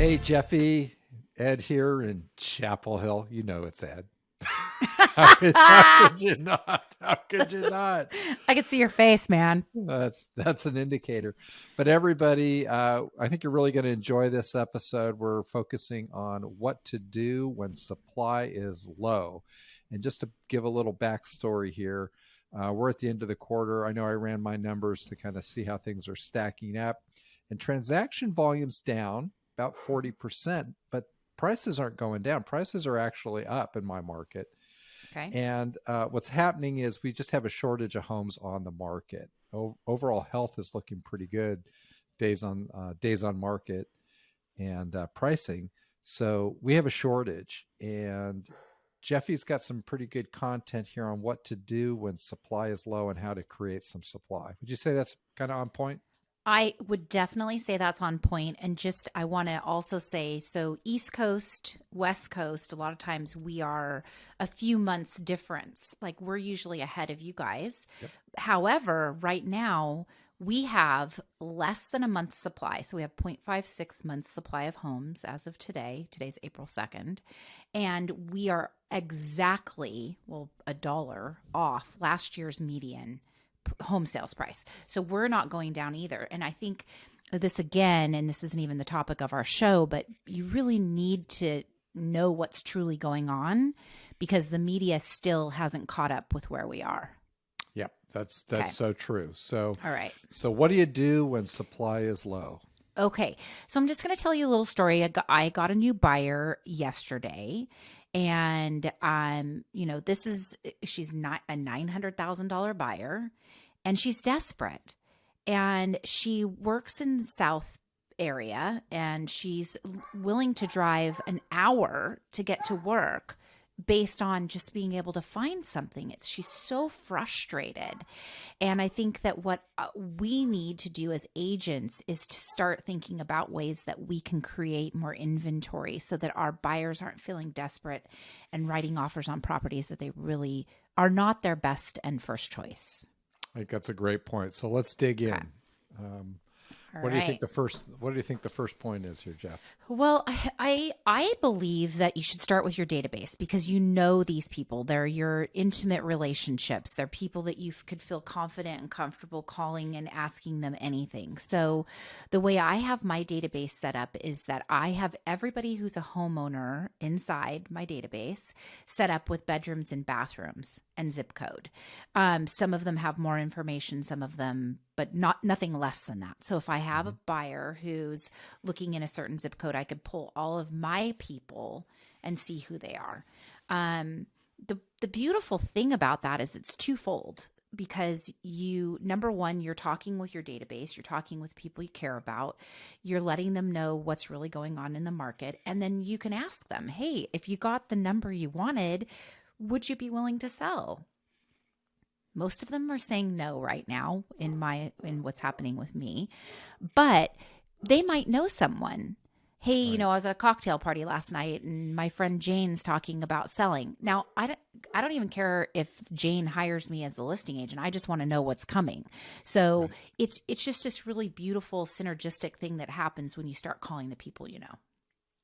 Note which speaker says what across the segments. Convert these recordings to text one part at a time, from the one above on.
Speaker 1: Hey, Jefi, Ed here in Chapel Hill. You know it's Ed. How could you not? How could you not?
Speaker 2: I can see your face, man.
Speaker 1: That's an indicator. But everybody, I think you're really going to enjoy this episode. We're focusing on what to do when supply is low. And just to give a little backstory here, we're at the end of the quarter. I know I ran my numbers to kind of see how things are stacking up, and transaction volume's down about 40%, but prices aren't going down. Prices are actually up in my market.
Speaker 2: Okay.
Speaker 1: And what's happening is we just have a shortage of homes on the market. Overall health is looking pretty good, days on market and pricing. So we have a shortage, and Jeffy's got some pretty good content here on what to do when supply is low and how to create some supply. Would you say that's kind of on point?
Speaker 2: I would definitely say that's on point. And just, I want to also say, so East Coast, West Coast, a lot of times we are a few months difference. Like we're usually ahead of you guys.
Speaker 1: Yep.
Speaker 2: However, right now we have less than a month's supply. So we have 0.56 months supply of homes as of today. Today's April 2nd. And we are exactly, well, $1 off last year's median home sales price. So we're not going down either. And I think this again, and this isn't even the topic of our show, but you really need to know what's truly going on because the media still hasn't caught up with where we are.
Speaker 1: Yeah, that's
Speaker 2: Okay.
Speaker 1: so true. So
Speaker 2: All right.
Speaker 1: so what do you do when supply is low?
Speaker 2: Okay. So I'm just going to tell you a little story. I got a new buyer yesterday. And she's not a $900,000 buyer, and she's desperate. And she works in the South area, and she's willing to drive an hour to get to work based on just being able to find something. She's so frustrated. And I think that what we need to do as agents is to start thinking about ways that we can create more inventory so that our buyers aren't feeling desperate and writing offers on properties that they really are not their best and first choice.
Speaker 1: I think that's a great point. So let's dig
Speaker 2: Okay.
Speaker 1: in.
Speaker 2: All
Speaker 1: What do you think
Speaker 2: right.
Speaker 1: what do you think the first point is here, Jeff?
Speaker 2: Well, I believe that you should start with your database because you know these people. They're your intimate relationships. They're people that you could feel confident and comfortable calling and asking them anything. So the way I have my database set up is that I have everybody who's a homeowner inside my database set up with bedrooms and bathrooms and zip code. Some of them have more information, some of them, but nothing less than that. So if I have a buyer who's looking in a certain zip code, I could pull all of my people and see who they are. The beautiful thing about that is it's twofold because number one, you're talking with your database, you're talking with people you care about, you're letting them know what's really going on in the market. And then you can ask them, hey, if you got the number you wanted, would you be willing to sell? Most of them are saying no right now in what's happening with me, but they might know someone. Hey,
Speaker 1: Right.
Speaker 2: I was at a cocktail party last night and my friend Jane's talking about selling. Now, I don't even care if Jane hires me as a listing agent. I just want to know what's coming. So
Speaker 1: Right.
Speaker 2: it's just this really beautiful synergistic thing that happens when you start calling the people you know.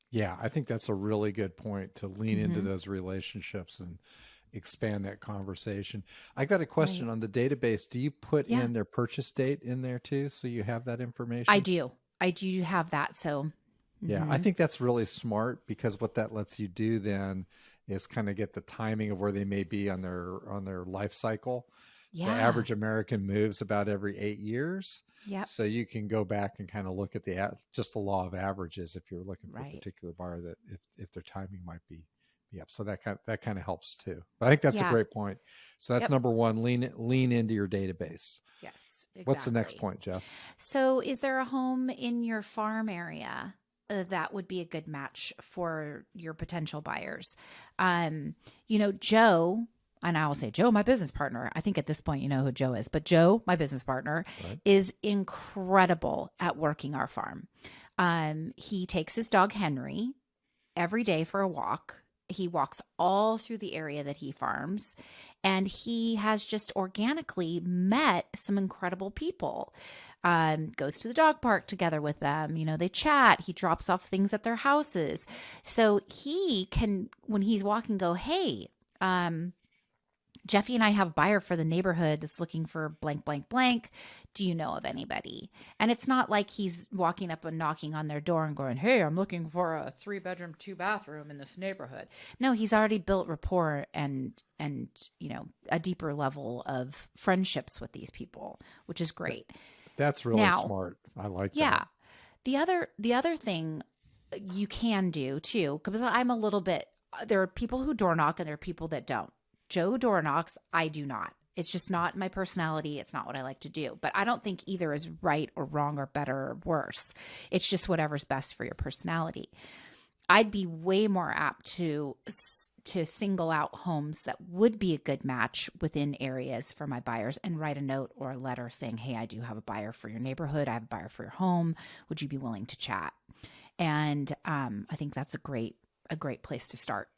Speaker 1: Yeah, I think that's a really good point to lean into
Speaker 2: Mm-hmm.
Speaker 1: those relationships and expand that conversation. I got a
Speaker 2: Right.
Speaker 1: question on the database. Do you put
Speaker 2: Yeah,
Speaker 1: in their purchase date in there too, so you have that
Speaker 2: I
Speaker 1: information?
Speaker 2: do. I do have that. So,
Speaker 1: Yeah, I
Speaker 2: mm-hmm.
Speaker 1: think that's really smart because what that lets you do then is kind of get the timing of where they may be on their life cycle. The
Speaker 2: Yeah.
Speaker 1: average American moves about every 8 years.
Speaker 2: Yep.
Speaker 1: So you can go back and kind of look at just the law of averages if you're looking for a
Speaker 2: Right.
Speaker 1: particular buyer that if their timing might be up. So that kind of helps too. But I think that's a
Speaker 2: Yeah.
Speaker 1: great point. So that's
Speaker 2: Yep.
Speaker 1: number one, lean into your database.
Speaker 2: Yes,
Speaker 1: What's the next
Speaker 2: exactly.
Speaker 1: point, Jeff?
Speaker 2: So, is there a home in your farm area that would be a good match for your potential buyers? Joe, and I will say Joe, my business partner. I think at this point you know who Joe is, but Joe, my business partner,
Speaker 1: Right.
Speaker 2: is incredible at working our farm. He takes his dog Henry every day for a walk. He walks all through the area that he farms, and he has just organically met some incredible people. Goes to the dog park together with them. They chat. He drops off things at their houses. So he can, when he's walking, go, hey, Jefi and I have a buyer for the neighborhood that's looking for blank, blank, blank. Do you know of anybody? And it's not like he's walking up and knocking on their door and going, hey, I'm looking for a 3-bedroom, 2-bathroom in this neighborhood. No, he's already built rapport and a deeper level of friendships with these people, which is great.
Speaker 1: That's really smart. I like that.
Speaker 2: Yeah. The other thing you can do too, because I'm a little bit, there are people who door knock and there are people that don't. Joe door knocks. I do not. It's just not my personality. It's not what I like to do. But I don't think either is right or wrong or better or worse. It's just whatever's best for your personality. I'd be way more apt to single out homes that would be a good match within areas for my buyers and write a note or a letter saying, hey, I do have a buyer for your neighborhood. I have a buyer for your home. Would you be willing to chat? And I think that's a great place to start.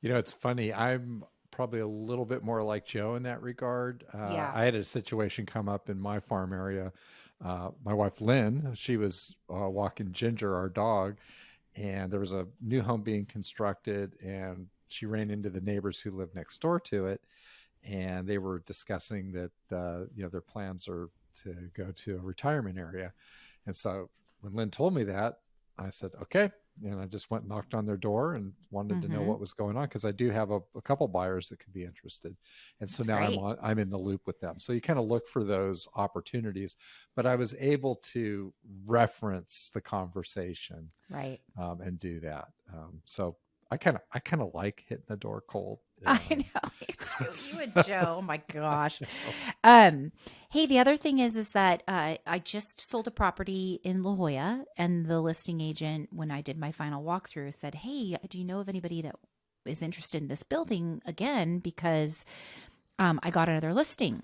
Speaker 1: It's funny. I'm probably a little bit more like Joe in that regard.
Speaker 2: Yeah.
Speaker 1: I had a situation come up in my farm area. My wife, Lynn, she was walking Ginger, our dog, and there was a new home being constructed, and she ran into the neighbors who lived next door to it. And they were discussing that, their plans are to go to a retirement area. And so when Lynn told me that, I said, okay. And I just went and knocked on their door and wanted to know what was going on, because I do have a couple buyers that could be interested. And so now I'm in the loop with them. So you kind of look for those opportunities, but I was able to reference the conversation,
Speaker 2: right,
Speaker 1: and do that. So I kind of like hitting the door cold.
Speaker 2: I know. Me too. You and Joe. Oh my gosh. Hey, the other thing is that I just sold a property in La Jolla, and the listing agent, when I did my final walkthrough, said, hey, do you know of anybody that is interested in this building again? Because I got another listing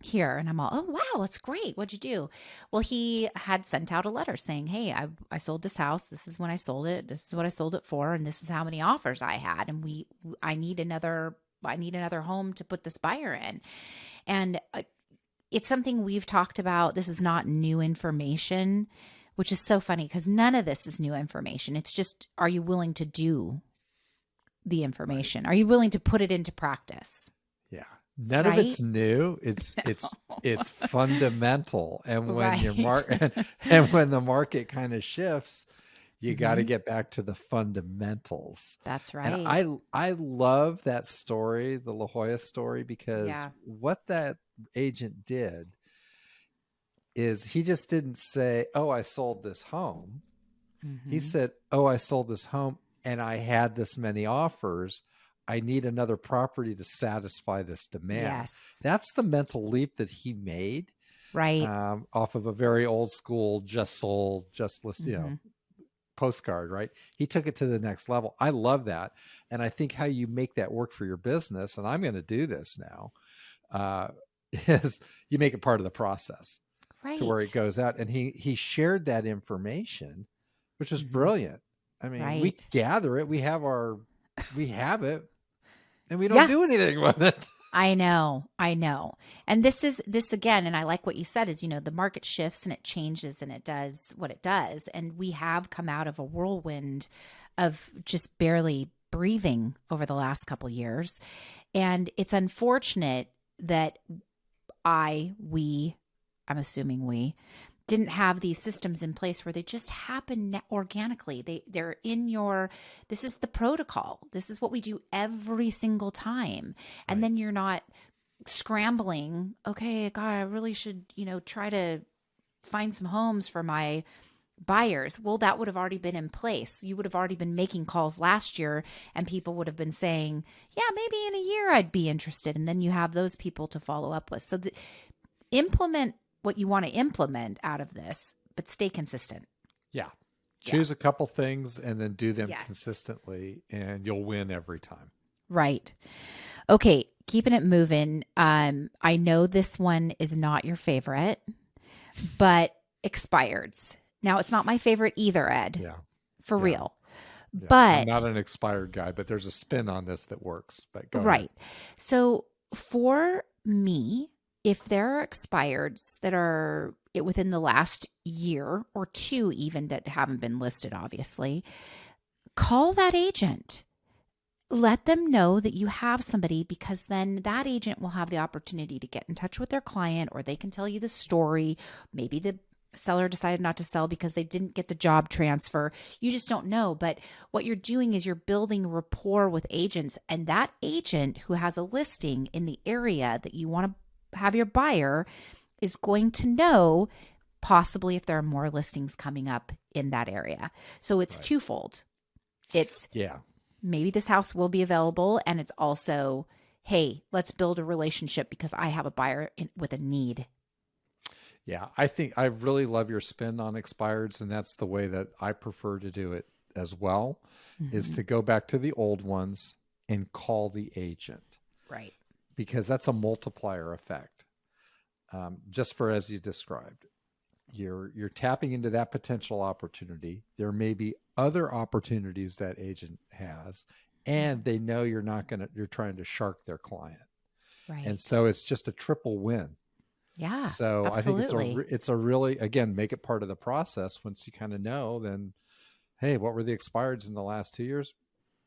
Speaker 2: here. And I'm all, oh, wow, that's great. What'd you do? Well, he had sent out a letter saying, hey, I sold this house. This is when I sold it. This is what I sold it for. And this is how many offers I had. And I need another home to put this buyer in. And it's something we've talked about. This is not new information, which is so funny because none of this is new information. It's just, are you willing to do the information? Right. Are you willing to put it into practice?
Speaker 1: Yeah. None of it's new. It's fundamental. And when and when the market kind of shifts, you got to get back to the fundamentals.
Speaker 2: That's right.
Speaker 1: And I love that story, the La Jolla story, because what that agent did is he just didn't say, oh, I sold this home. He said, oh, I sold this home and I had this many offers. I need another property to satisfy this demand.
Speaker 2: Yes.
Speaker 1: That's the mental leap that he made.
Speaker 2: Right.
Speaker 1: Off of a very old school, just sold, just listed, postcard, right? He took it to the next level. I love that. And I think how you make that work for your business, and I'm going to do this now, is you make it part of the process.
Speaker 2: Right.
Speaker 1: To where it goes out. And he shared that information, which is brilliant. I mean, we gather it, we have it, and we don't do anything with it.
Speaker 2: I know. And this again, and I like what you said is, the market shifts and it changes and it does what it does. And we have come out of a whirlwind of just barely breathing over the last couple years. And it's unfortunate that I'm assuming we didn't have these systems in place where they just happen organically. They're in this is the protocol. This is what we do every single time. And then you're not scrambling. Okay, God, I really should, try to find some homes for my buyers. Well, that would have already been in place. You would have already been making calls last year and people would have been saying, yeah, maybe in a year I'd be interested. And then you have those people to follow up with. So implement what you want to implement out of this, but stay consistent.
Speaker 1: Yeah. Choose a couple things and then do them consistently and you'll win every time.
Speaker 2: Right. Okay. Keeping it moving. I know this one is not your favorite, but expireds. Now it's not my favorite either, Ed.
Speaker 1: Yeah.
Speaker 2: For real.
Speaker 1: Yeah. I'm
Speaker 2: But
Speaker 1: not an expired guy, but there's a spin on this that works. But go ahead.
Speaker 2: right. So for me, if there are expireds that are within the last year or two, even that haven't been listed, obviously, call that agent. Let them know that you have somebody, because then that agent will have the opportunity to get in touch with their client, or they can tell you the story. Maybe the seller decided not to sell because they didn't get the job transfer. You just don't know. But what you're doing is you're building rapport with agents, and that agent who has a listing in the area that you want to have your buyer is going to know possibly if there are more listings coming up in that area. So it's twofold. It's maybe this house will be available, and it's also, hey, let's build a relationship because I have a buyer with a need.
Speaker 1: Yeah, I really love your spin on expireds, and that's the way that I prefer to do it as well, is to go back to the old ones and call the agent.
Speaker 2: Right.
Speaker 1: Because that's a multiplier effect. Just for, as you described, you're tapping into that potential opportunity. There may be other opportunities that agent has, and they know you're trying to shark their client.
Speaker 2: Right.
Speaker 1: And so it's just a triple win.
Speaker 2: Yeah.
Speaker 1: So
Speaker 2: absolutely.
Speaker 1: I think it's a really, again, make it part of the process. Once you kind of know, then, hey, what were the expireds in the last 2 years?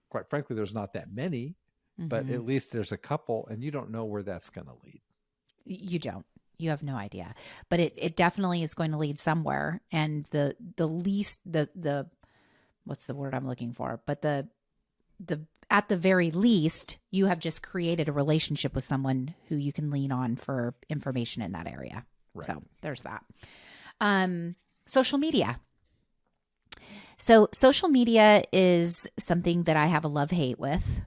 Speaker 1: Quite frankly, there's not that many, but at least there's a couple, and you don't know where that's going to lead.
Speaker 2: You don't. You have no idea, but it definitely is going to lead somewhere. And the least, the what's the word I'm looking for? But the at the very least, you have just created a relationship with someone who you can lean on for information in that area. Right. So there's that. Social media. So social media is something that I have a love-hate with.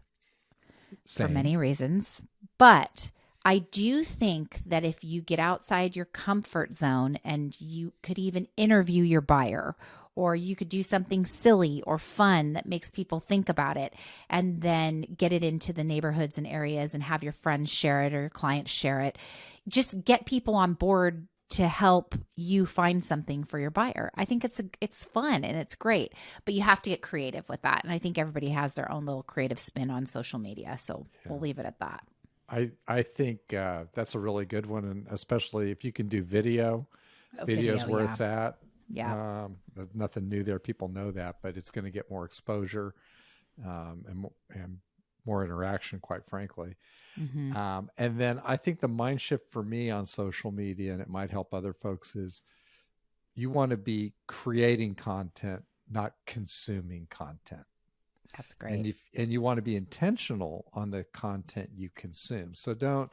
Speaker 1: Same.
Speaker 2: For many reasons, but I do think that if you get outside your comfort zone, and you could even interview your buyer, or you could do something silly or fun that makes people think about it, and then get it into the neighborhoods and areas and have your friends share it or your clients share it, just get people on board to help you find something for your buyer. I think it's fun and it's great, but you have to get creative with that. And I think everybody has their own little creative spin on social media. So we'll leave it at that.
Speaker 1: I think that's a really good one, and especially if you can do video. Video's where it's at.
Speaker 2: Yeah.
Speaker 1: Nothing new there. People know that, but it's going to get more exposure and more interaction, quite frankly. And then I think the mind shift for me on social media, and it might help other folks, is you want to be creating content, not consuming content.
Speaker 2: That's great.
Speaker 1: And you want to be intentional on the content you consume. So don't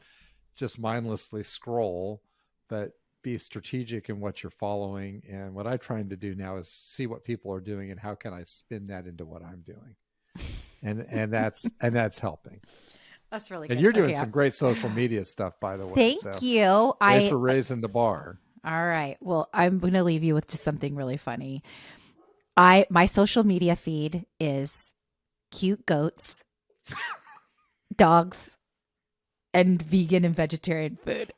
Speaker 1: just mindlessly scroll, but be strategic in what you're following. And what I'm trying to do now is see what people are doing and how can I spin that into what I'm doing. And that's helping.
Speaker 2: That's really good.
Speaker 1: And you're doing some great social media stuff, by the way.
Speaker 2: Thank you.
Speaker 1: Thanks for raising the bar.
Speaker 2: All right. Well, I'm going to leave you with just something really funny. My social media feed is cute goats, dogs, and vegan and vegetarian food.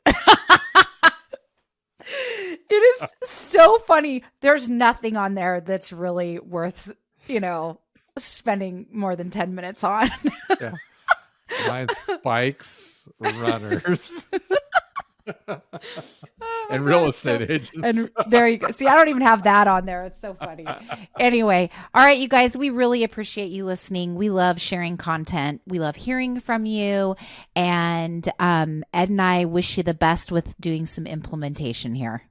Speaker 2: It is so funny. There's nothing on there that's really worth, spending more than 10 minutes on.
Speaker 1: Yeah. Mine's bikes, runners, and real estate agents.
Speaker 2: And there you go. See, I don't even have that on there. It's so funny. Anyway, all right, you guys, we really appreciate you listening. We love sharing content. We love hearing from you. And Ed and I wish you the best with doing some implementation here.